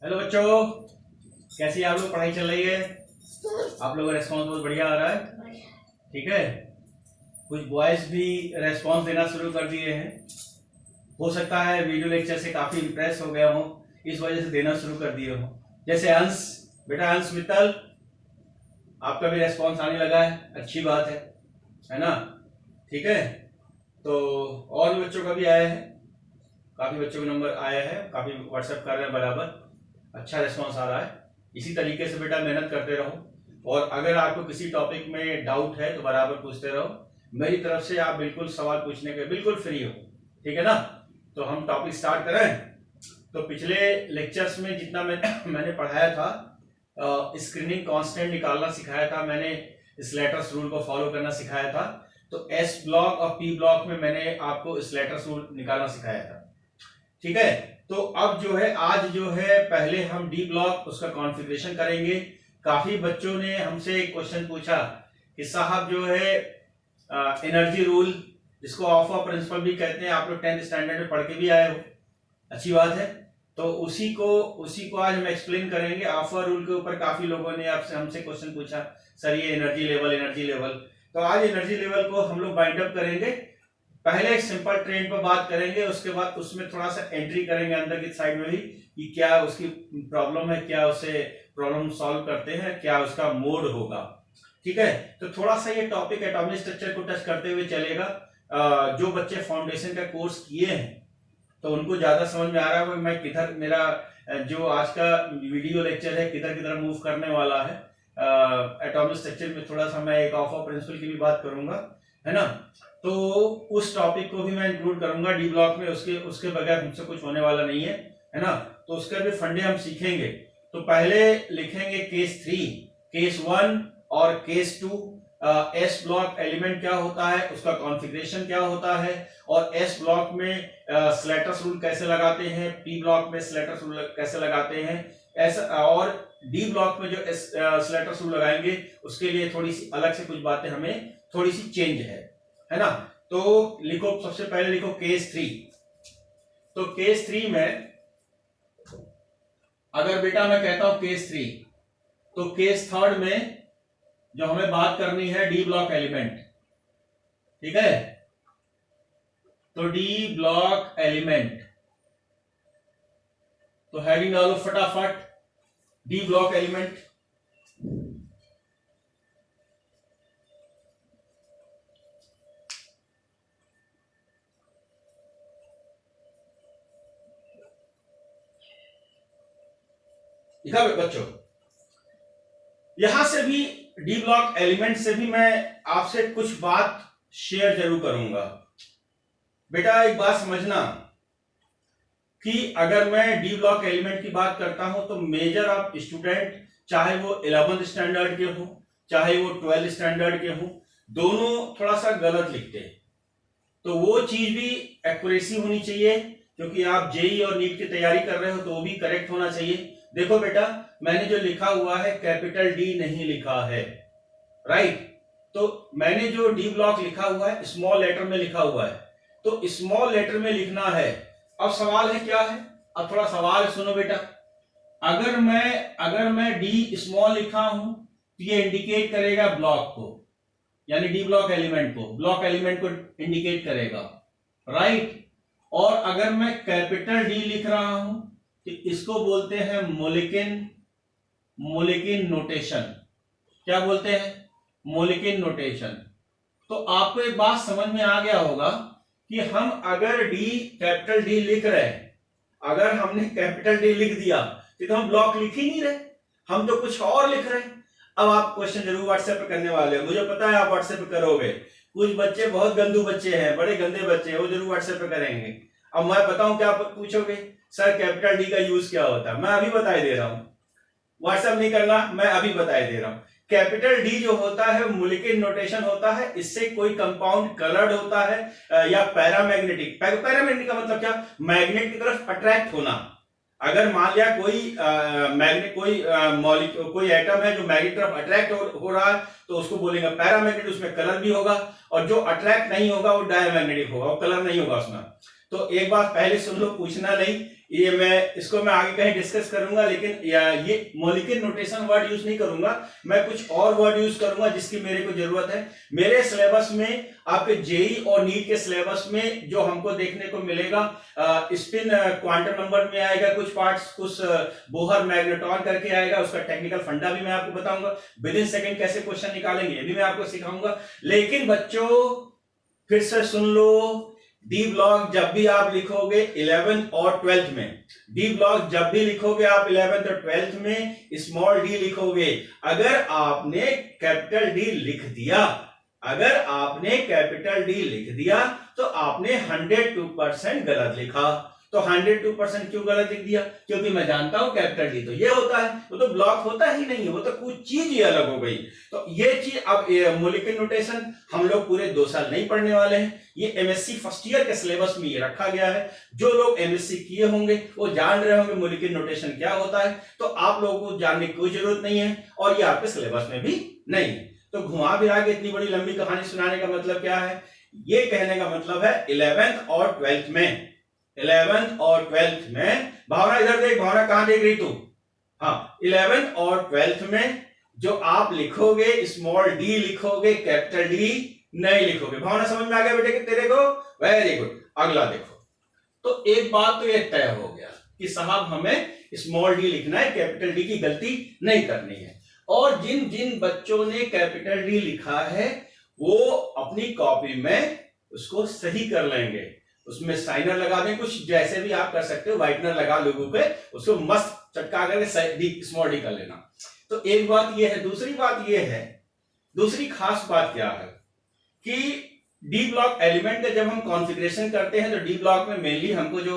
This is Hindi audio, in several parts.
हेलो बच्चों, कैसी आप लोग पढ़ाई चल रही है? आप लोगों का रेस्पॉन्स बहुत बढ़िया आ रहा है। ठीक है, कुछ बॉयज भी रेस्पॉन्स देना शुरू कर दिए हैं। हो सकता है वीडियो लेक्चर से काफी इंप्रेस हो गया हो, इस वजह से देना शुरू कर दिए हो। जैसे अंश, बेटा अंश मित्तल, आपका भी रेस्पॉन्स आने लगा है, अच्छी बात है ना? ठीक है, तो और भी बच्चों का भी आया है, काफी बच्चों का नंबर आया है, काफी व्हाट्सएप कर रहे हैं बराबर, अच्छा रिस्पॉन्स आ रहा है। इसी तरीके से बेटा मेहनत करते रहो, और अगर आपको किसी टॉपिक में डाउट है तो बराबर पूछते रहो। मेरी तरफ से आप बिल्कुल सवाल पूछने के बिल्कुल फ्री हो, ठीक है ना? तो हम टॉपिक स्टार्ट करें। तो पिछले लेक्चर्स में जितना मैंने पढ़ाया था, स्क्रीनिंग कांस्टेंट निकालना सिखाया था मैंने, स्लैटर्स रूल को फॉलो करना सिखाया था। तो एस ब्लॉक और पी ब्लॉक में मैंने आपको स्लैटर्स रूल निकालना सिखाया था, ठीक है? तो अब जो है आज जो है पहले हम डी ब्लॉक उसका कॉन्फ़िगरेशन करेंगे। काफी बच्चों ने हमसे एक क्वेश्चन पूछा कि साहब जो है एनर्जी रूल, जिसको ऑफ प्रिंसिपल भी कहते हैं, आप लोग 10th स्टैंडर्ड में पढ़ के भी आए हो, अच्छी बात है। तो उसी को आज हम एक्सप्लेन करेंगे। ऑफ रूल के ऊपर काफी लोगों ने आपसे हमसे क्वेश्चन पूछा, सर ये एनर्जी लेवल। तो आज एनर्जी लेवल को हम लोग बाइंड अप करेंगे। पहले एक सिंपल ट्रेंड पर बात करेंगे, उसके बाद उसमें थोड़ा सा एंट्री करेंगे अंदर की साइड में भी कि क्या उसकी प्रॉब्लम है, क्या उसे प्रॉब्लम सॉल्व करते हैं, क्या उसका मोड होगा, ठीक है? तो थोड़ा सा ये टॉपिक एटॉमिक स्ट्रक्चर को टच करते हुए चलेगा। जो बच्चे फाउंडेशन का कोर्स किए हैं तो उनको ज्यादा समझ में आ रहा है मैं किधर, मेरा जो आज का वीडियो लेक्चर है किधर मूव करने वाला है। एटॉमिक स्ट्रक्चर में थोड़ा सा मैं एक ऑफ प्रिंसिपल की भी बात करूंगा, है ना? तो उस टॉपिक को भी मैं इंक्लूड करूंगा डी ब्लॉक में, उसके बगैर हमसे कुछ होने वाला नहीं है ना? तो उसके भी फंडे हम सीखेंगे। तो पहले लिखेंगे केस 3, केस 1 और केस 2। एस ब्लॉक एलिमेंट क्या होता है, उसका कॉन्फ़िगरेशन क्या होता है, और एस ब्लॉक में स्लैटर्स रूल कैसे लगाते हैं, पी ब्लॉक में स्लैटर्स रूल कैसे लगाते हैं, ऐसा। और डी ब्लॉक में जो स्लैटर्स रूल लगाएंगे उसके लिए थोड़ी सी अलग से कुछ बातें हमें थोड़ी सी चेंज है ना? तो लिखो, सबसे पहले लिखो केस 3। तो केस 3 में अगर बेटा मैं कहता हूं केस 3, तो केस 3 में जो हमें बात करनी है डी ब्लॉक एलिमेंट, ठीक है? तो डी ब्लॉक एलिमेंट, तो हेडिंग डालो फटाफट, डी ब्लॉक एलिमेंट। लिखा बच्चों? यहां से भी डी ब्लॉक एलिमेंट से भी मैं आपसे कुछ बात शेयर जरूर करूंगा। बेटा एक बात समझना कि अगर मैं डी ब्लॉक एलिमेंट की बात करता हूं तो मेजर ऑफ स्टूडेंट, चाहे वो 11th स्टैंडर्ड के हो चाहे वो 12th स्टैंडर्ड के हो, दोनों थोड़ा सा गलत लिखते हैं। तो वो चीज भी एक्यूरेसी होनी चाहिए, क्योंकि आप जेई और नीट की तैयारी कर रहे हो तो वो भी करेक्ट होना चाहिए। देखो बेटा, मैंने जो लिखा हुआ है कैपिटल डी नहीं लिखा है, राइट? तो मैंने जो डी ब्लॉक लिखा हुआ है स्मॉल लेटर में लिखा हुआ है, तो स्मॉल लेटर में लिखना है। अब सवाल है क्या है, अब थोड़ा सवाल सुनो बेटा। अगर मैं डी स्मॉल लिखा हूं तो ये इंडिकेट करेगा ब्लॉक को, यानी डी ब्लॉक एलिमेंट को इंडिकेट करेगा, राइट? और अगर मैं कैपिटल डी लिख रहा हूं तो इसको बोलते हैं मोलिकिन नोटेशन। क्या बोलते हैं? मोलिकिन नोटेशन। तो आपको एक बात समझ में आ गया होगा कि हम अगर कैपिटल डी लिख रहे हैं, अगर हमने कैपिटल डी लिख दिया तो हम ब्लॉक लिख ही नहीं रहे, हम तो कुछ और लिख रहे हैं। अब आप क्वेश्चन जरूर व्हाट्सएप पे करने वाले हो, मुझे पता है आप व्हाट्सएप पे करोगे। कुछ बच्चे बहुत गंदू बच्चे हैं, बड़े गंदे बच्चे हैं, वो जरूर व्हाट्सएप पे करेंगे। अब मैं बताऊं क्या पूछोगे, सर कैपिटल डी का यूज क्या होता है? मैं अभी बता दे रहा हूं, व्हाट्सएप नहीं करना, मैं अभी बता दे रहा हूं। कैपिटल डी जो होता है मोलिक्यूलर नोटेशन होता है, इससे कोई कंपाउंड कलर्ड होता है या पैरामैग्नेटिक का मतलब क्या? मैग्नेट की तरफ अट्रैक्ट होना। अगर मान लिया कोई एटम है जो मैग्नेट तरफ अट्रैक्ट हो रहा है तो उसको बोलेंगे पैरामैग्नेटिक, उसमें कलर भी होगा, और जो अट्रैक्ट नहीं होगा वो डायमैग्नेटिक होगा, वो कलर नहीं होगा उसमें। तो एक बात पहले सुन लो, पूछना नहीं, ये मैं आगे कहीं डिस्कस करूंगा, लेकिन ये मॉलिक्यूलर नोटेशन वर्ड यूज नहीं करूंगा, मैं कुछ और वर्ड यूज करूंगा जिसकी मेरे को जरूरत है। मेरे सिलेबस में, आपके जेई और नीट के सिलेबस में जो हमको देखने को मिलेगा, स्पिन क्वांटम नंबर में आएगा कुछ पार्ट्स, कुछ बोहर मैग्नेट्रॉन करके आएगा, उसका टेक्निकल फंडा भी मैं आपको बताऊंगा, विद इन सेकंड कैसे क्वेश्चन निकालेंगे ये भी मैं आपको सिखाऊंगा। लेकिन बच्चों फिर से सुन लो, डी ब्लॉक जब भी आप लिखोगे 11th और 12th में, डी ब्लॉक जब भी लिखोगे आप 11th और 12th में स्मॉल डी लिखोगे। अगर आपने कैपिटल डी लिख दिया, अगर आपने कैपिटल डी लिख दिया तो आपने 102% गलत लिखा। तो 102% क्यों गलत लिख दिया? क्योंकि मैं जानता हूं कैपिटल डी तो ये होता है, वो तो ब्लॉक होता ही नहीं है, वो तो कुछ चीज ही अलग हो गई। तो ये चीज, अब मॉलिक्यूलर नोटेशन हम लोग पूरे 2 साल नहीं पढ़ने वाले हैं, ये एमएससी फर्स्ट ईयर के सिलेबस में ये रखा गया है। जो लोग एमएससी किए होंगे वो जान रहे होंगे मॉलिक्यूलर नोटेशन क्या होता है, तो आप लोगों को जानने की कोई जरूरत नहीं है और ये आपके सिलेबस में भी नहीं है। तो घुमा फिरा के इतनी बड़ी लंबी कहानी सुनाने का मतलब क्या है? ये कहने का मतलब है 11th और 12th में, 11th और 12th में, भावना इधर देख, भावना कहां देख रही तू? हाँ, 11th और 12th में जो आप लिखोगे स्मॉल डी लिखोगे, कैपिटल डी नहीं लिखोगे। भावना समझ में आ गया बेटे कि तेरे को? Very good. अगला देखो, तो एक बात तो ये तय हो गया कि साहब हमें स्मॉल डी लिखना है, कैपिटल डी की गलती नहीं करनी है। और जिन जिन बच्चों ने कैपिटल डी लिखा है वो अपनी कॉपी में उसको सही कर लेंगे, उसमें साइनर लगा दें, कुछ जैसे भी आप कर सकते हो, व्हाइटनर लगा लोगों पे, उसको मस्त चटका करके स्मॉल डी कर लेना। तो एक बात ये है। दूसरी बात ये है, दूसरी खास बात क्या है कि डी ब्लॉक एलिमेंट का जब हम कॉन्फ़िगरेशन करते हैं तो डी ब्लॉक में मेनली हमको जो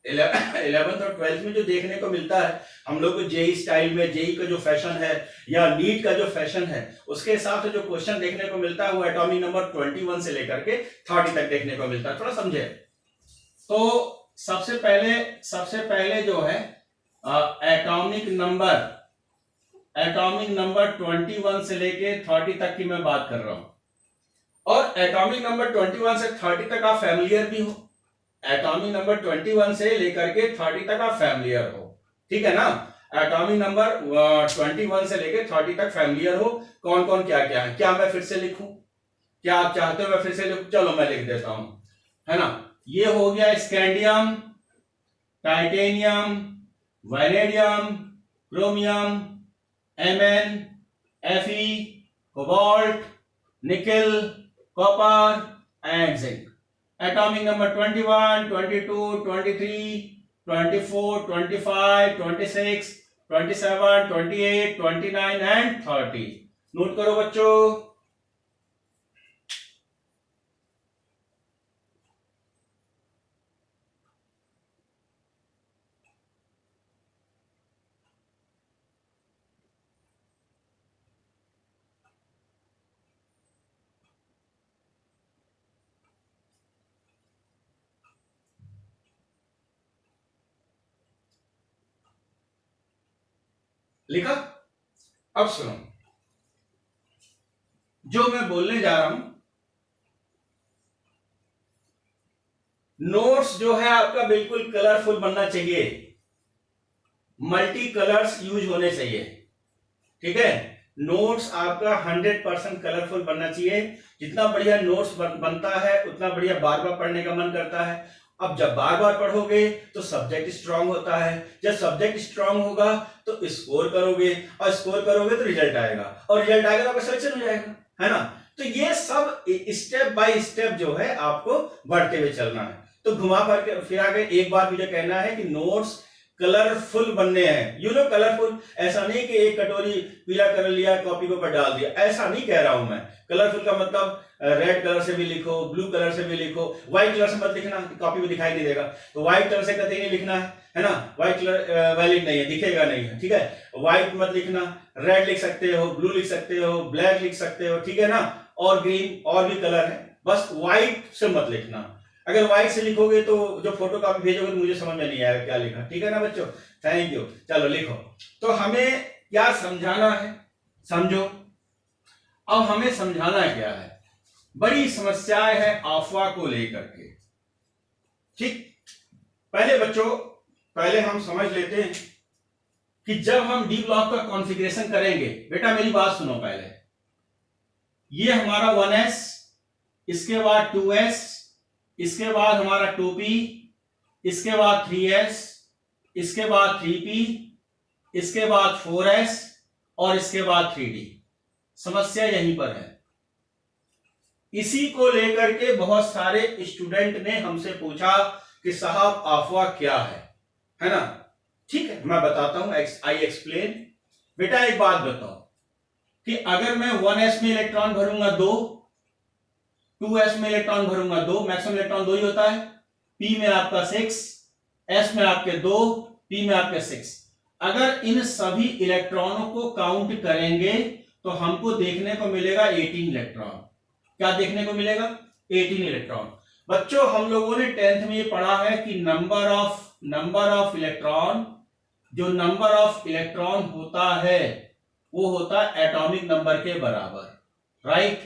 11th और 12th में जो देखने को मिलता है, हम लोग को जेई स्टाइल में, जेई का जो फैशन है या नीट का जो फैशन है, उसके हिसाब से जो क्वेश्चन देखने को मिलता है वो एटॉमिक नंबर 21 से लेकर के 30 तक देखने को मिलता है। थोड़ा समझे। तो सबसे पहले जो है एटॉमिक नंबर 21 से लेके 30 तक की मैं बात कर रहा हूं। और एटॉमिक नंबर 21 से 30 तक आप फैमिलियर भी हो, एटॉमिक नंबर 21 से लेकर के 30 तक आप फैमिलियर हो, ठीक है ना? एटॉमिक नंबर 21 से लेकर 30 तक फैमिलियर हो। कौन कौन क्या क्या है? क्या मैं फिर से लिखूं? क्या आप चाहते हो मैं फिर से लिखूं? चलो मैं लिख देता हूं, है ना? ये हो गया scandium, titanium, vanadium, chromium, Mn, Fe, cobalt, nickel, copper and zinc. Atomic number 21, 22, 23, 24, 25, 26, 27, 28, 29 and 30। Note करो बच्चों। लिखा? अब सुनो, जो मैं बोलने जा रहा हूं, नोट्स जो है आपका बिल्कुल कलरफुल बनना चाहिए, मल्टी कलर्स यूज होने चाहिए, ठीक है? नोट्स आपका 100% कलरफुल बनना चाहिए। जितना बढ़िया नोट्स बनता है उतना बढ़िया बार बार पढ़ने का मन करता है। अब जब बार बार पढ़ोगे तो सब्जेक्ट स्ट्रांग होता है, जब सब्जेक्ट स्ट्रांग होगा तो स्कोर करोगे, और स्कोर करोगे तो रिजल्ट आएगा, और रिजल्ट आएगा तो आपका सिलेक्शन हो जाएगा, है ना? तो ये सब स्टेप बाय स्टेप जो है आपको बढ़ते हुए चलना है। तो घुमा फिरा के एक बात मुझे कहना है कि नोट्स कलरफुल बनने हैं। यू नो कलरफुल, ऐसा नहीं कि एक कटोरी पीला कलर लिया कॉपी के ऊपर डाल दिया, ऐसा नहीं कह रहा हूं मैं। कलरफुल का मतलब रेड कलर से भी लिखो, ब्लू कलर से भी लिखो, व्हाइट कलर से मत लिखना, कॉपी में दिखाई नहीं देगा, तो व्हाइट कलर से कतई नहीं लिखना है ना? व्हाइट कलर वैलिड नहीं है, दिखेगा नहीं है, ठीक है? व्हाइट मत लिखना, रेड लिख सकते हो, ब्लू लिख सकते हो, ब्लैक लिख सकते हो, ठीक है ना? और ग्रीन और भी कलर है, बस व्हाइट से मत लिखना। अगर व्हाइट से लिखोगे तो जो फोटो कॉपी भेजोगे तो मुझे समझ में नहीं आएगा क्या लिखा, ठीक है ना बच्चों? Thank you. चलो लिखो। तो हमें क्या समझाना है, समझो। अब हमें समझाना क्या है? बड़ी समस्याएं हैं अफवाह को लेकर के, ठीक? पहले बच्चों, पहले हम समझ लेते हैं कि जब हम डी ब्लॉक का कॉन्फ़िगरेशन करेंगे, बेटा मेरी बात सुनो पहले, ये हमारा 1s, इसके बाद 2s, इसके बाद हमारा 2p, इसके बाद 3s, इसके बाद 3p, इसके बाद 4s और इसके बाद 3d। समस्या यहीं पर है। इसी को लेकर के बहुत सारे स्टूडेंट ने हमसे पूछा कि साहब आफ्वा क्या है ना? ठीक है, मैं बताता हूं, आई एक्सप्लेन। बेटा एक बात बताओ कि अगर मैं 1s में इलेक्ट्रॉन भरूंगा 2, 2s में इलेक्ट्रॉन भरूंगा 2, मैक्सिमम इलेक्ट्रॉन 2 ही होता है, p में आपका 6, s में आपके 2, p में आपके 6। अगर इन सभी इलेक्ट्रॉनों को काउंट करेंगे तो हमको देखने को मिलेगा 18 इलेक्ट्रॉन। क्या देखने को मिलेगा? 18 इलेक्ट्रॉन। बच्चों हम लोगों ने 10th में ये पढ़ा है कि नंबर ऑफ इलेक्ट्रॉन, जो नंबर ऑफ इलेक्ट्रॉन होता है वो होता है एटॉमिक नंबर के बराबर, राइट?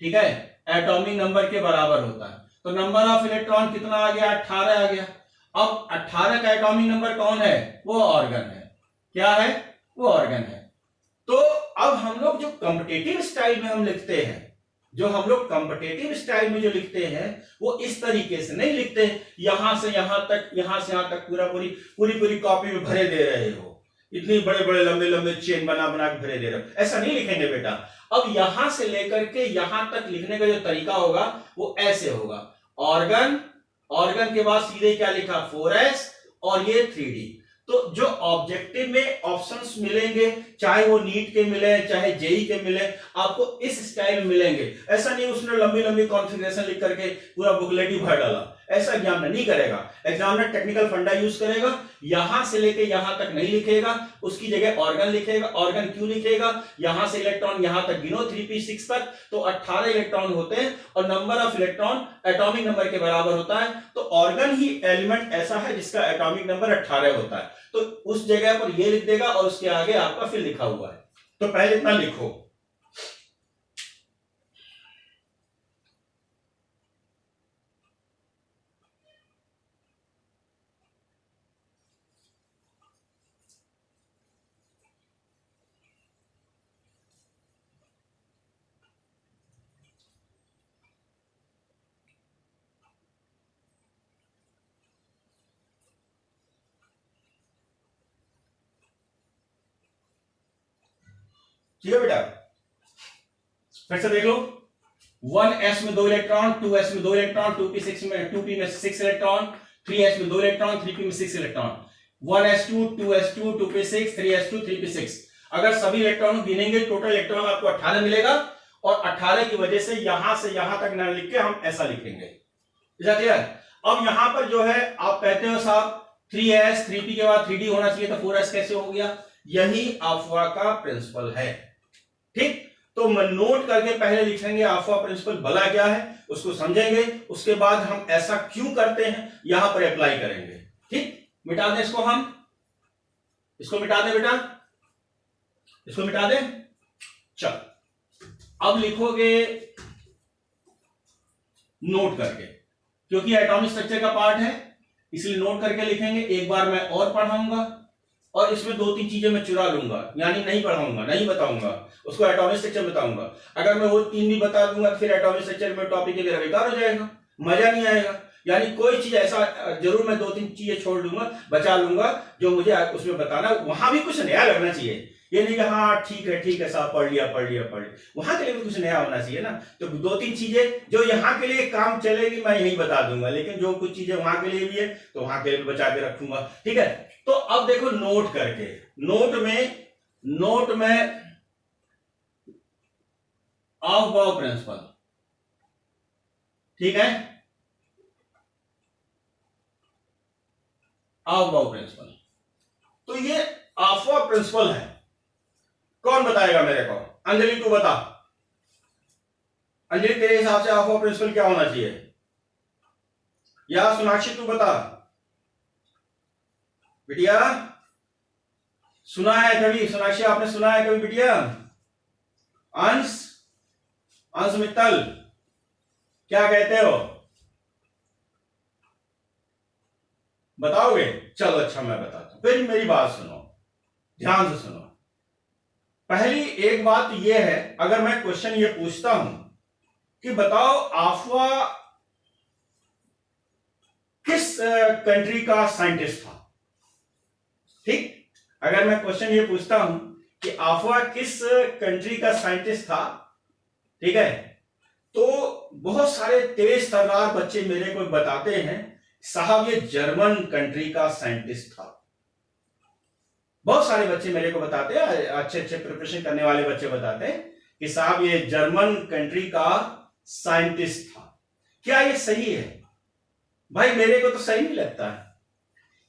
ठीक है, एटॉमिक नंबर के बराबर होता है। तो नंबर ऑफ इलेक्ट्रॉन कितना आ गया? 18 आ गया। अब 18 का एटॉमिक नंबर कौन है? वो ऑर्गन है। क्या है? वो ऑर्गन है। तो अब हम लोग जो कॉम्पिटिटिव स्टाइल में हम लिखते हैं, जो लिखते हैं वो इस तरीके से नहीं लिखते, यहां से यहां तक, यहां से यहां तक पूरी कॉपी में भरे दे रहे हो, इतनी बड़े बड़े लंबे लंबे चेन बना बना के भरे दे रहे हो, ऐसा नहीं लिखेंगे बेटा। अब यहां से लेकर के यहां तक लिखने का जो तरीका होगा वो ऐसे होगा। ऑर्गन के बाद सीधे क्या लिखा? 4s और ये 3d। तो जो ऑब्जेक्टिव में ऑप्शंस मिलेंगे, चाहे वो नीट के मिले चाहे जेई के मिले, आपको इस स्टाइल में मिलेंगे। ऐसा नहीं उसने लंबी लंबी कॉन्फ़िगरेशन लिख करके पूरा बुकलेट ही भर डाला, ऐसा एग्जामिनर नहीं करेगा। एग्जामिनर टेक्निकल फंडा यूज करेगा, यहां से लेके यहां तक नहीं लिखेगा, उसकी जगह ऑर्गन लिखेगा। ऑर्गन क्यों लिखेगा? यहां से इलेक्ट्रॉन यहां तक गिनो 3p6 तक, तो 18 इलेक्ट्रॉन होते हैं और number of electron atomic number के बराबर होता है। तो ऑर्गन ही एलिमेंट ऐसा है जिसका एटॉमिक नंबर 18 होता है, तो उस जगह पर ये लिख देगा और उसके आगे आपका फिर लिखा हुआ है। तो पहले इतना लिखो। ठीक है बेटा, फिर से देख लो। 1s में 2 इलेक्ट्रॉन, 2s में 2 इलेक्ट्रॉन, 2p में 6 इलेक्ट्रॉन, 3s में 2 इलेक्ट्रॉन, 3p में 6 electron, 1s2 2s2 2p6 3s2 3p6। अगर सभी इलेक्ट्रॉन गिनेंगे टोटल इलेक्ट्रॉन आपको 18 मिलेगा, और 18 की वजह से यहां तक न लिख के हम ऐसा लिखेंगे। क्लियर? अब यहां पर जो है आप कहते हो साहब 3s 3p के बाद 3d होना चाहिए, तो 4s कैसे हो गया? यही आफ्वा का प्रिंसिपल है। ठीक, तो नोट करके पहले लिखेंगे आफ्वा प्रिंसिपल भला क्या है, उसको समझेंगे, उसके बाद हम ऐसा क्यों करते हैं यहां पर अप्लाई करेंगे। ठीक, मिटा दें इसको, हम इसको मिटा दें बेटा, इसको मिटा दें। चल अब लिखोगे नोट करके, क्योंकि एटॉमिक स्ट्रक्चर का पार्ट है इसलिए नोट करके लिखेंगे। एक बार मैं और पढ़ाऊंगा और इसमें 2-3 चीजें मैं चुरा लूंगा, यानी नहीं पढ़ाऊंगा, नहीं बताऊंगा, उसको एटॉमिक स्ट्रक्चर बताऊंगा। अगर मैं वो 3 भी बता दूंगा तो फिर एटॉमिक स्ट्रक्चर में टॉपिक के बेकार हो जाएगा, मजा नहीं आएगा। यानी कोई चीज ऐसा जरूर मैं 2-3 चीजें छोड़ दूंगा, बचा लूंगा, जो मुझे उसमें बताना, वहां भी कुछ नया लगना चाहिए। ये नहीं कि हाँ ठीक है साहब पढ़ लिया, वहां के लिए भी कुछ नया होना चाहिए ना। तो 2-3 चीजें जो यहाँ के लिए काम चलेगी मैं यही बता दूंगा, लेकिन जो कुछ चीजें वहां के लिए भी है तो वहां के लिए भी बचा के रखूंगा। ठीक है, तो अब देखो नोट करके, नोट में ऑफ प्रिंसिपल, ठीक है, ऑफ प्रिंसिपल। तो ये आफ्वा प्रिंसिपल है। कौन बताएगा मेरे को? अंजलि तू बता, अंजलि तेरे हिसाब से आफ्वा प्रिंसिपल क्या होना चाहिए? या सोनाक्षी तू बता। बिटिया सुना है कभी? सोनाक्षी आपने सुना है कभी बिटिया? अंश मित्तल क्या कहते हो? बताओगे? चलो अच्छा मैं बताता हूं, फिर मेरी बात सुनो, ध्यान से सुनो। पहली एक बात यह है, अगर मैं क्वेश्चन ये पूछता हूं कि बताओ आफ्वा किस कंट्री का साइंटिस्ट था, ठीक? अगर मैं क्वेश्चन ये पूछता हूं कि आफ्वा किस कंट्री का साइंटिस्ट था, ठीक है, तो बहुत सारे तेज तर्रार बच्चे मेरे को बताते हैं साहब ये जर्मन कंट्री का साइंटिस्ट था। बहुत सारे बच्चे मेरे को बताते हैं, अच्छे अच्छे प्रिपरेशन करने वाले बच्चे बताते हैं कि साहब ये जर्मन कंट्री का साइंटिस्ट था। क्या ये सही है? भाई मेरे को तो सही नहीं लगता है,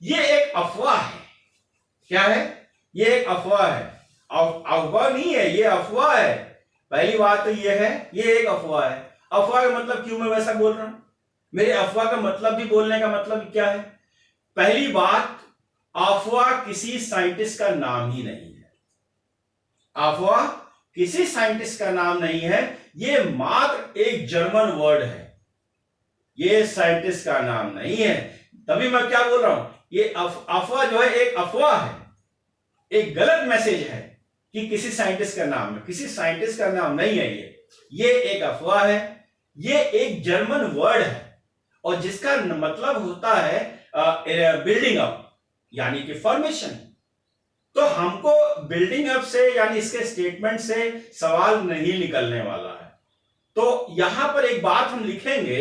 ये एक अफवाह है। क्या है? ये एक अफवाह है, अफवाह नहीं है, ये अफवाह है। पहली बात तो ये है, ये एक अफवाह है। अफवाह का मतलब क्यों मैं वैसा बोल रहा हूं? मेरे अफवाह का मतलब भी, बोलने का मतलब क्या है? पहली बात, अफवाह किसी साइंटिस्ट का नाम ही नहीं है। अफवाह किसी साइंटिस्ट का नाम नहीं है, ये मात्र एक जर्मन वर्ड है, ये साइंटिस्ट का नाम नहीं है। तभी मैं क्या बोल रहा हूं, ये अफवाह जो है एक अफवाह है, एक गलत मैसेज है कि किसी साइंटिस्ट का नाम है। किसी साइंटिस्ट का नाम नहीं है ये एक अफवाह है। ये एक जर्मन वर्ड है और जिसका मतलब होता है बिल्डिंग अप, यानी कि फॉर्मेशन। तो हमको बिल्डिंग अप से, यानी इसके स्टेटमेंट से सवाल नहीं निकलने वाला है। तो यहां पर एक बात हम लिखेंगे,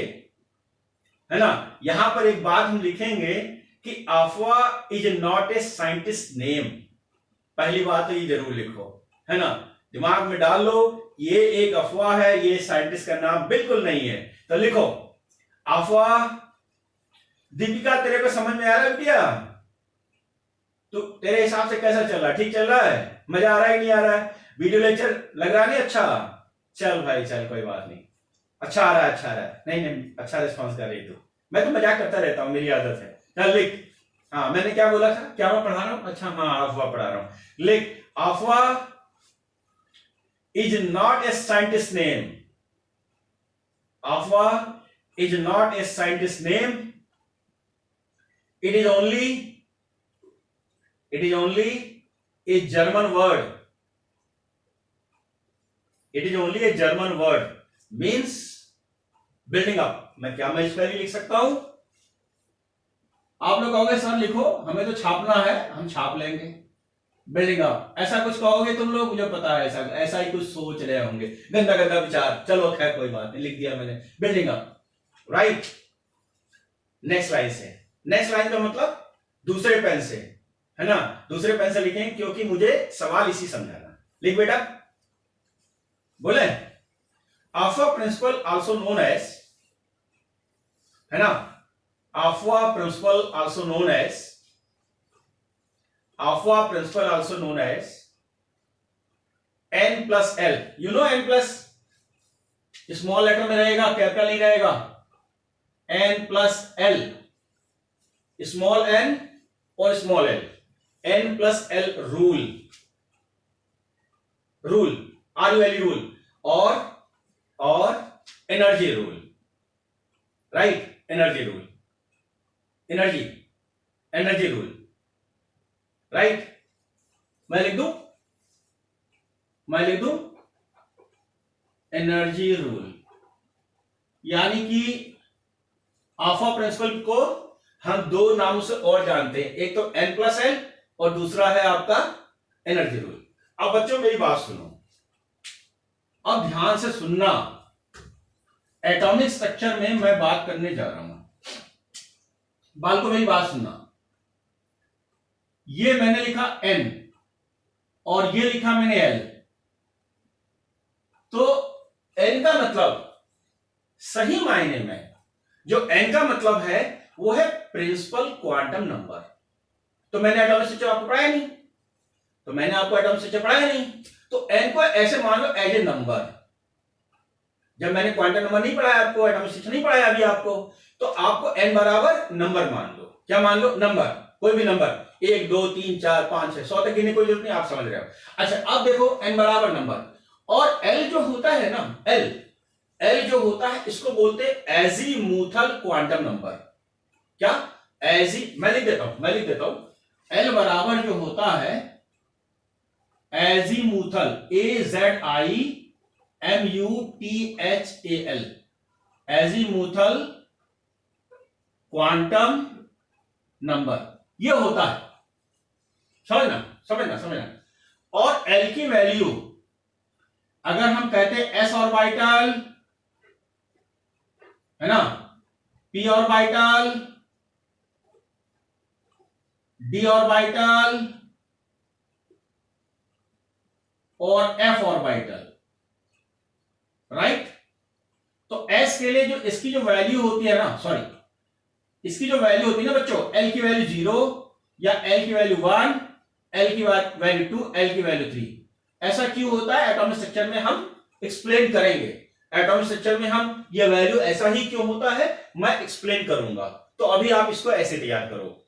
है ना, यहां पर एक बात हम लिखेंगे कि अफवाह is not a scientist name. पहली बात तो ये जरूर लिखो, है ना, दिमाग में डाल लो, ये एक अफवाह है, ये साइंटिस्ट का नाम बिल्कुल नहीं है। तो लिखो अफवाह। दीपिका तेरे को समझ में आ रहा है भैया? तो तेरे हिसाब से कैसा चल रहा है? ठीक चल रहा है? मजा आ रहा है नहीं आ रहा है? वीडियो लेक्चर लग रहा नहीं अच्छा? चल भाई चल, कोई बात नहीं, अच्छा आ रहा है, अच्छा आ रहा है। नहीं नहीं, अच्छा रिस्पॉन्स कर रही तू। मैं तो मजाक करता रहता हूं, मेरी आदत है। चल लिख। हाँ मैंने क्या बोला था, क्या मैं पढ़ा रहा हूं? अच्छा हाँ, अफवाह पढ़ा रहा हूं। लिख अफवाह is not a scientist name. Afwa is not a scientist name. It is only a German word. It is only a German word. Means building up. मैं इसका लिख सकता हूं? आप लोग कहोगे सर लिखो, हमें तो छापना है, हम छाप लेंगे। बिल्डिंग अप, ऐसा कुछ कहोगे तुम लोग, मुझे पता है ऐसा ही कुछ सोच रहे होंगे, गंदा गंदा विचार। चलो खैर कोई बात नहीं, लिख दिया मैंने building up, right. Next line से, नेक्स्ट लाइन का मतलब दूसरे पेन से, है ना, दूसरे पेन से लिखें क्योंकि मुझे सवाल इसी समझाना। लिख बेटा, बोले अफवाह प्रिंसिपल आल्सो नोन एज, है ना, Aufbau principle also known as, Aufbau principle also known as n plus L. You know n plus, small letter में रहेगा, कैपिटल नहीं रहेगा। n plus L, small n और small l, n plus L rule, rule RULE rule, और energy rule, right, energy rule, energy rule, right. मैं लिख दूं एनर्जी रूल, यानी कि अफवाह प्रिंसिपल को हम दो नामों से और जानते हैं, एक तो n प्लस एल और दूसरा है आपका एनर्जी रूल। अब बच्चों मेरी बात सुनो, अब ध्यान से सुनना। एटॉमिक स्ट्रक्चर में मैं बात करने जा रहा हूं, बाल को मेरी बात सुनना। ये मैंने लिखा n और ये लिखा मैंने l, तो n का मतलब सही मायने में जो n का मतलब है वो है प्रिंसिपल क्वांटम नंबर। तो मैंने एटॉमिक स्ट्रक्चर आपको पढ़ाया नहीं, तो n को ऐसे मान लो एज ए नंबर। जब मैंने क्वांटम नंबर नहीं पढ़ाया आपको, एटॉमिक स्ट्रक्चर नहीं पढ़ाया अभी आपको, तो आपको n बराबर नंबर मान लो। क्या मान लो? नंबर, कोई भी नंबर, 1 2 3 4 5 6 100 तक गिनने कोई जरूरत नहीं, आप समझ रहे हो। अच्छा अब देखो n बराबर नंबर, और l जो होता है ना, l जो होता है इसको बोलते हैं एजीमूथल क्वांटम नंबर। क्या? मैं लिख देता हूं एल बराबर जो होता है एजीमूथल, AZIMUTHAL, एजीमूथल क्वांटम नंबर, ये होता है। समझना। और एल की वैल्यू अगर हम कहते हैं एस ऑर्बिटल, है ना, पी ऑर्बिटल, डी ऑर्बिटल और एफ ऑर्बिटल, राइट। तो एस के लिए जो इसकी जो वैल्यू होती है ना, इसकी जो वैल्यू होती है ना बच्चों, एल की वैल्यू 0 या एल की वैल्यू 1, एल की वैल्यू 2, एल की वैल्यू 3, ऐसा क्यों होता है एटॉमिक स्ट्रक्चर में हम एक्सप्लेन करेंगे। एटॉमिक स्ट्रक्चर में हम ये वैल्यू ऐसा ही क्यों होता है मैं एक्सप्लेन करूंगा। तो अभी आप इसको ऐसे तैयार करो,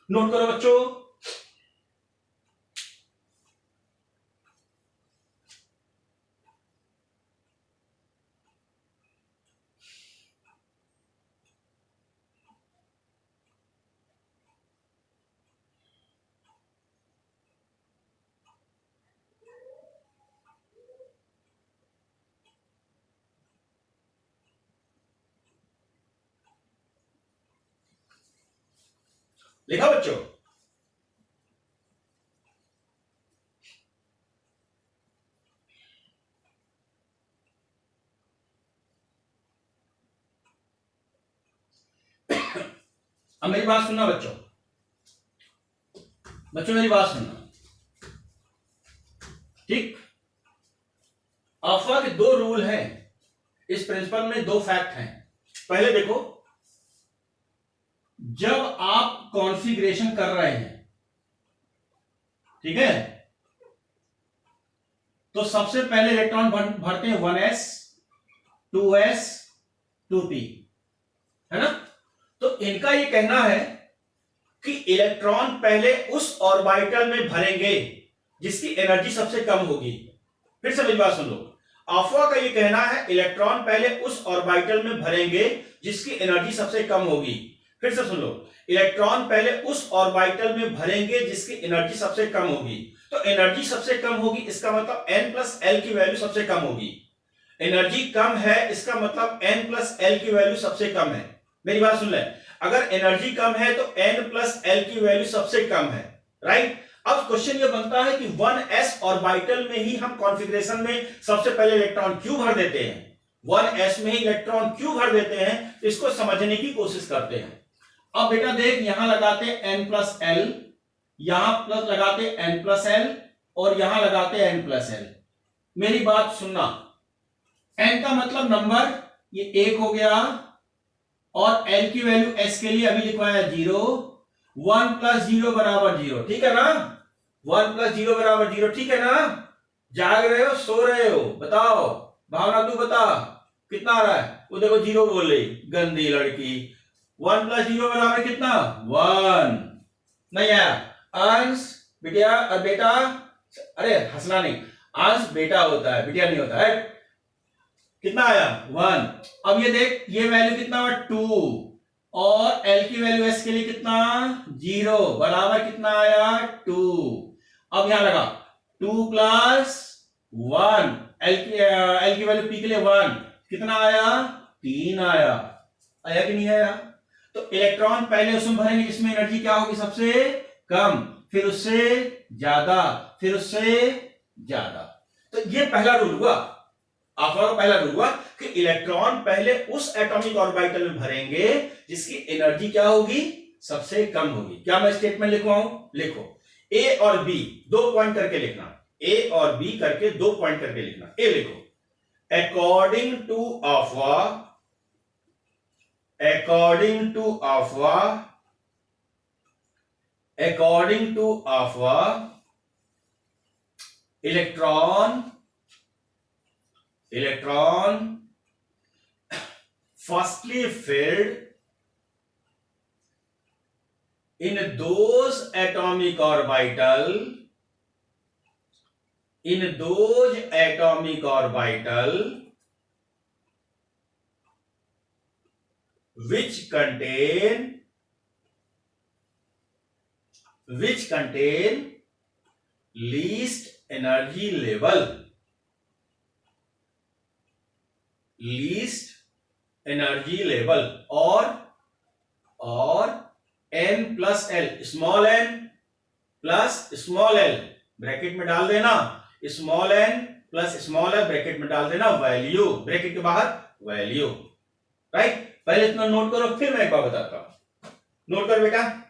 नोट करो बच्चों। लिखा बच्चों? अब मेरी बात सुनना बच्चों, मेरी बात सुनना, ठीक। अफवा के दो रूल हैं, इस प्रिंसिपल में दो फैक्ट हैं। पहले देखो, जब आप कॉन्फ़िगरेशन कर रहे हैं, ठीक है, तो सबसे पहले इलेक्ट्रॉन भरते हैं 1s 2s 2p, है ना। तो इनका ये कहना है कि इलेक्ट्रॉन पहले उस ऑर्बिटल में भरेंगे जिसकी एनर्जी सबसे कम होगी। फिर से मेरी बात सुन लो, अफवा का ये कहना है इलेक्ट्रॉन पहले उस ऑर्बिटल में भरेंगे जिसकी एनर्जी सबसे कम होगी। फिर से सुन लो, इलेक्ट्रॉन पहले उस ऑर्बिटल में भरेंगे जिसकी एनर्जी सबसे कम होगी। तो एनर्जी सबसे कम होगी इसका मतलब n प्लस एल की वैल्यू सबसे कम होगी। एनर्जी कम है इसका मतलब n प्लस एल की वैल्यू सबसे कम है। मेरी बात सुन ले, अगर एनर्जी कम है तो n प्लस एल की वैल्यू सबसे कम है, राइट। अब क्वेश्चन ये बनता है कि 1s ऑर्बिटल में ही हम कॉन्फ़िगरेशन में सबसे पहले इलेक्ट्रॉन क्यों भर देते हैं, 1s में ही इलेक्ट्रॉन क्यों भर देते हैं, इसको समझने की कोशिश करते हैं। अब बेटा देख, यहां लगाते n प्लस एल, यहां प्लस लगाते n प्लस एल और यहां लगाते n प्लस एल। मेरी बात सुनना, n का मतलब नंबर, ये 1 हो गया, और l की वैल्यू s के लिए अभी लिखवाया 0, 1 प्लस 0 बराबर 0, ठीक है ना, 1 प्लस 0 बराबर 0, ठीक है ना। जाग रहे हो सो रहे हो बताओ, भावना तू बता कितना आ रहा है। वो देखो 0 बोल रही, गंदी लड़की। 1 प्लस 0 बराबर कितना, 1। नहीं आया अंश, बिटिया बेटा, अरे हंसना नहीं, अंश बेटा होता है बिटिया नहीं होता है। कितना आया 1। अब ये देख, ये वैल्यू कितना हुआ 2, और L की वैल्यू S के लिए कितना 0 बराबर कितना आया 2। अब यहां लगा 2 प्लस 1, L की वैल्यू P के लिए 1, कितना आया 3 आया कि नहीं आया। तो इलेक्ट्रॉन पहले उसमें भरेंगे जिसमें एनर्जी क्या होगी सबसे कम, फिर उससे ज्यादा, फिर उससे ज्यादा। तो ये पहला रूल हुआ, अफवा का पहला रूल हुआ कि इलेक्ट्रॉन पहले उस एटॉमिक ऑर्बिटल में भरेंगे जिसकी एनर्जी क्या होगी सबसे कम होगी। क्या मैं स्टेटमेंट लिखवाऊं, लिखो, ए और बी 2 पॉइंट करके लिखना, ए और बी करके 2 पॉइंट करके लिखना। ए लिखो, अकॉर्डिंग टू अफवा, अकॉर्डिंग टू अफवा, अकॉर्डिंग टू अफवा, electron firstly filled in those atomic orbital, in those atomic orbital which contain least energy level और n plus L, small n plus small L bracket में डाल देना, small n plus small L bracket में डाल देना, वैल्यू ब्रैकेट के बाहर वैल्यू। राइट, पहले इतना नोट करो, फिर मैं एक बार बताता हूं। नोट कर बेटा।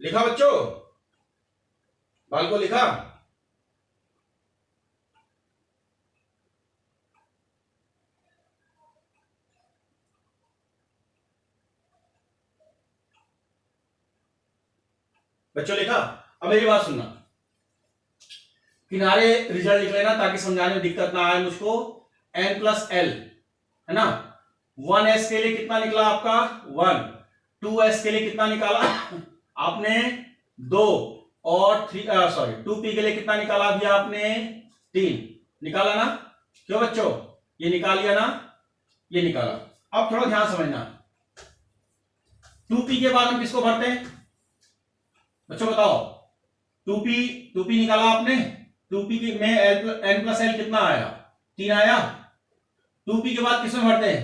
लिखा बच्चों, बाल को लिखा? बच्चों लिखा? अब मेरी बात सुनना, किनारे रिजल्ट लिख लेना ताकि समझाने में दिक्कत ना आए मुझको। n प्लस एल है ना, 1s के लिए कितना निकला आपका 1, 2s के लिए कितना निकाला आपने 2, और 2p के लिए कितना निकाला अभी आपने 3 निकाला ना? क्यों बच्चों, ये निकाल लिया ना, ये निकाला। अब थोड़ा ध्यान समझना, 2p के बाद हम किसको भरते हैं बच्चों बताओ? 2p निकाला आपने, 2p के में n प्लस एल कितना आया 3 आया। 2p के बाद किसमें भरते हैं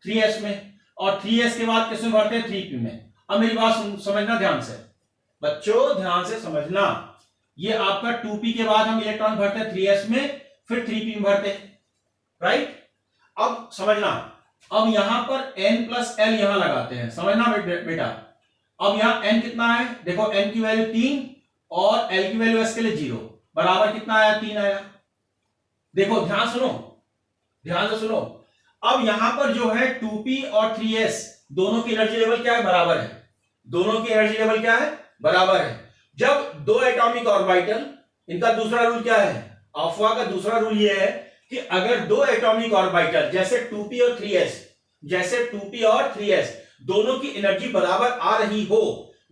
3s में, और 3s के बाद किसमें भरते हैं 3p में। अब मेरी बात समझना ध्यान से बच्चों, ध्यान से समझना, ये आपका 2p के बाद हम इलेक्ट्रॉन भरते हैं 3s में, फिर 3p में भरते हैं। राइट, अब समझना, अब यहां पर n प्लस एल यहां लगाते हैं, समझना बेटा। अब यहां n कितना है, देखो n की वैल्यू 3 और l की वैल्यू s के लिए 0, बराबर कितना आया 3 आया। देखो ध्यान सुनो, ध्यान से सुनो, अब यहां पर जो है 2p और 3s दोनों की एनर्जी लेवल क्या है, बराबर है। दोनों की एनर्जी लेवल क्या है, बराबर है। जब दो एटॉमिक ऑर्बिटल, इनका दूसरा रूल क्या है, अफवाह का दूसरा रूल यह है कि अगर दो एटॉमिक ऑर्बिटल जैसे 2p और 3s, जैसे 2p और 3s दोनों की एनर्जी बराबर आ रही हो,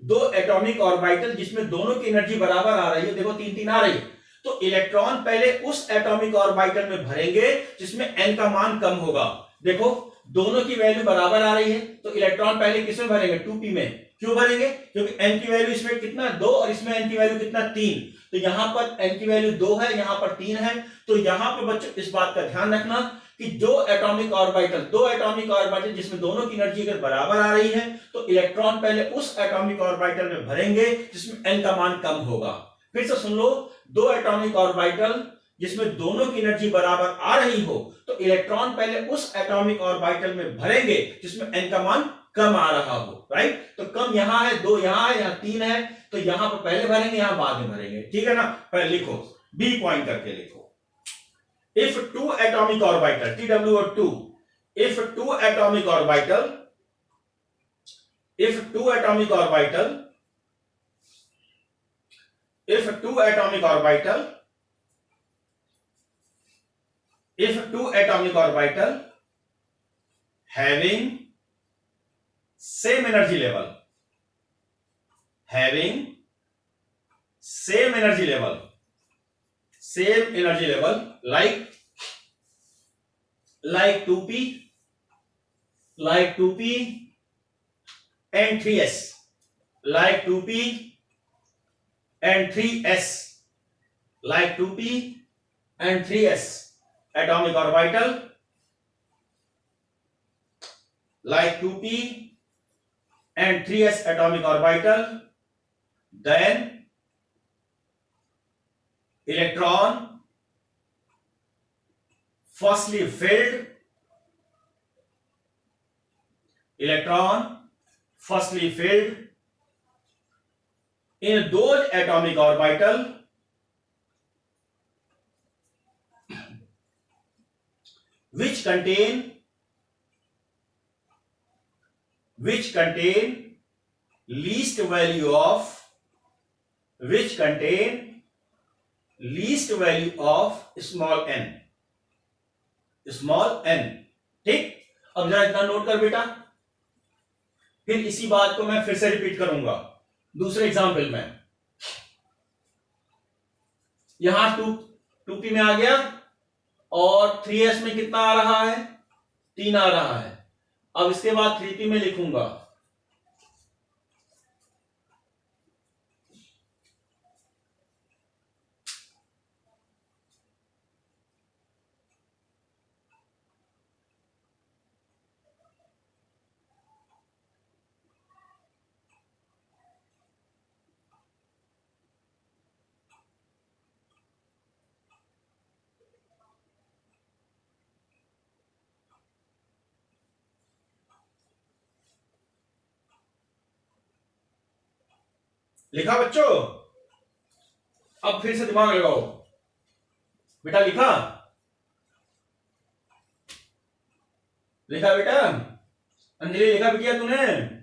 दो एटॉमिक ऑर्बिटल जिसमें दोनों की एनर्जी बराबर आ रही है, देखो 3-3 आ रही है, तो इलेक्ट्रॉन पहले उस एटॉमिक ऑर्बिटल में भरेंगे जिसमें n का मान कम होगा। देखो दोनों की वैल्यू बराबर आ रही है, तो इलेक्ट्रॉन पहले किसमें भरेंगे 2p में। क्यों भरेंगे, क्योंकि n की वैल्यू इसमें कितना 2 और इसमें n की वैल्यू कितना 3, तो यहां पर n की वैल्यू 2 है, यहां पर 3 है। तो यहां पर बच्चों इस बात का ध्यान रखना कि दो एटॉमिक ऑर्बिटल जिसमें दोनों की एनर्जी अगर बराबर आ रही है, तो इलेक्ट्रॉन पहले उस एटॉमिक ऑर्बिटल में भरेंगे जिसमें n का मान कम होगा। फिर से सुन लो, दो एटॉमिक ऑर्बिटल जिसमें दोनों की एनर्जी बराबर आ रही हो, तो इलेक्ट्रॉन पहले उस एटॉमिक ऑर्बिटल में भरेंगे जिसमें n का मान कम आ रहा हो। राइट, तो कम यहां है, 2 यहां है, यहां 3 है, तो यहां पर पहले भरेंगे, यहां बाद में भरेंगे। ठीक है ना, पहले लिखो, बी पॉइंट करके लिखो। If two atomic orbital, TW और 2, if two atomic orbital having same energy level, like 2p and 3s, like 2p and 3s, like 2p and 3s atomic orbital, like 2p and 3s atomic orbital, then electron firstly filled, in those atomic orbital which contain least value of small n। ठीक, अब जरा इतना नोट कर बेटा। फिर इसी बात को मैं फिर से रिपीट करूंगा दूसरे एग्जाम्पल में। यहां 2p में आ गया और 3s में कितना आ रहा है, 3 आ रहा है। अब इसके बाद 3p में लिखूंगा, लिखा बच्चों? अब फिर से दिमाग लगाओ बेटा। लिखा बेटा? अंजलि लिखा बिटिया तूने?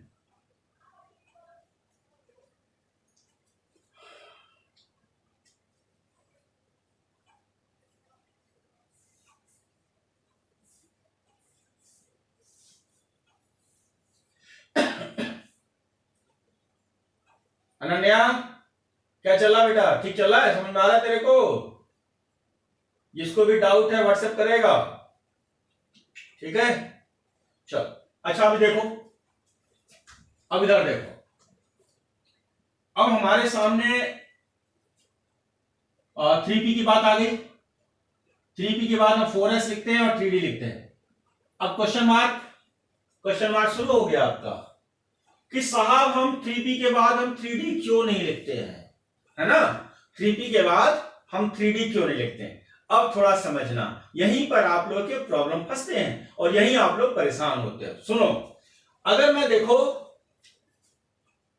अनन्या क्या चल रहा बेटा? ठीक चल रहा है? समझ में आ रहा है तेरे को? जिसको भी डाउट है व्हाट्सएप करेगा, ठीक है? चल अच्छा, अभी देखो, अब इधर देखो। अब हमारे सामने 3p की बात आ गई। 3p के बाद हम 4s लिखते हैं और 3d लिखते हैं। अब क्वेश्चन मार्क शुरू हो गया आपका कि साहब हम 3p के बाद हम 3d क्यों नहीं लिखते हैं, है ना? 3p के बाद हम 3d क्यों नहीं लिखते हैं? अब थोड़ा समझना, यहीं पर आप लोग के प्रॉब्लम फंसते हैं और यहीं आप लोग परेशान होते हैं। सुनो, अगर मैं देखो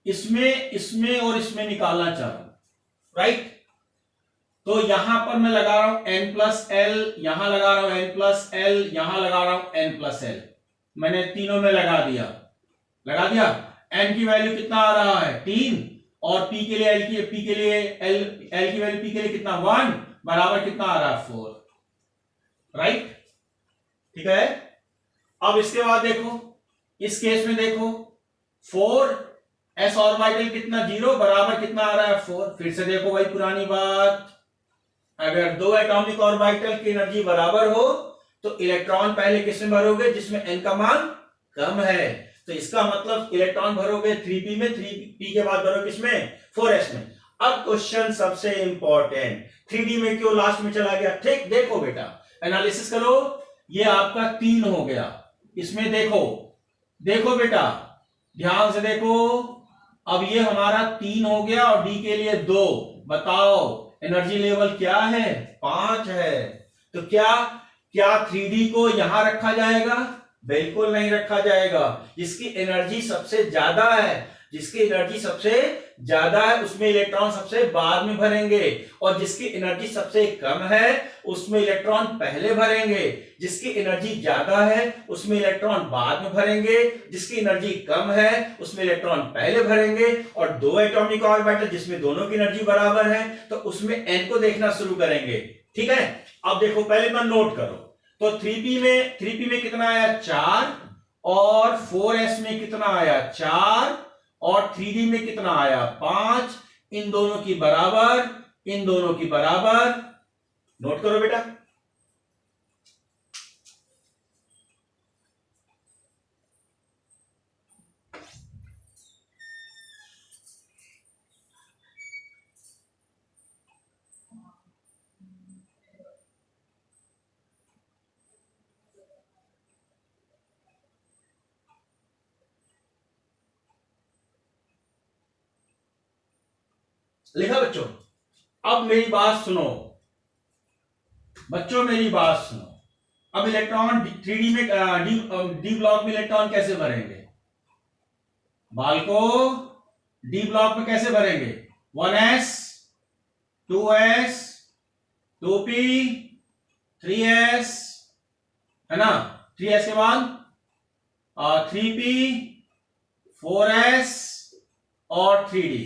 इसमें और इसमें निकालना चाह रहा हूं, राइट? तो यहां पर मैं लगा रहा हूं n+l, यहां लगा रहा हूं n+l, यहां लगा रहा हूं n+l। मैंने तीनों में लगा दिया। n की वैल्यू कितना आ रहा है, 3, और p के लिए l की वैल्यू p के लिए कितना, 1, बराबर कितना आ रहा है, 4, राइट? ठीक है। अब इसके बाद देखो, इस केस में देखो 4s ऑर्बिटल कितना, 0, बराबर कितना आ रहा है, 4। फिर से देखो भाई पुरानी बात, अगर दो एटॉमिक ऑर्बिटल की एनर्जी बराबर हो तो इलेक्ट्रॉन पहले किसमें भरोगे, जिसमें n का मान कम है। तो इसका मतलब इलेक्ट्रॉन भरोगे 3p में, 3p के बाद भरोगे किसमें, 4s में। अब क्वेश्चन सबसे इंपॉर्टेंट, 3d में क्यों लास्ट में चला गया? ठीक, देखो बेटा, एनालिसिस करो। ये आपका 3 हो गया, इसमें देखो बेटा, ध्यान से देखो। अब ये हमारा 3 हो गया और d के लिए 2। बताओ एनर्जी लेवल क्या है, 5 है। तो क्या 3d को यहां रखा जाएगा? बिल्कुल नहीं रखा जाएगा। जिसकी एनर्जी सबसे ज्यादा है उसमें इलेक्ट्रॉन सबसे बाद में भरेंगे, और जिसकी एनर्जी सबसे कम है उसमें इलेक्ट्रॉन पहले भरेंगे। जिसकी एनर्जी ज्यादा है उसमें इलेक्ट्रॉन बाद में भरेंगे, जिसकी एनर्जी कम है उसमें इलेक्ट्रॉन पहले भरेंगे। और दो एटॉमिक ऑर्बिटल जिसमें दोनों की एनर्जी बराबर है तो उसमें n को देखना शुरू करेंगे। ठीक है, अब देखो, पहले मैं नोट करो। तो 3p में कितना आया, 4, और 4s में कितना आया, 4, और 3d में कितना आया, 5। इन दोनों की बराबर नोट करो बेटा। लिखा बच्चों? अब मेरी बात सुनो बच्चों, मेरी बात सुनो। अब इलेक्ट्रॉन 3D में डी ब्लॉक में इलेक्ट्रॉन कैसे भरेंगे? बाल को डी ब्लॉक में कैसे भरेंगे? 1s 2s 2p 3s, है ना? 3s के बाद 3p 4s और 3d।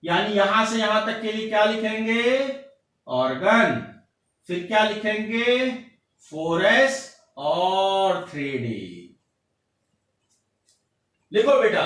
यानी यहां से यहां तक के लिए क्या लिखेंगे? ऑर्गन। फिर क्या लिखेंगे? 4s और 3d। लिखो बेटा,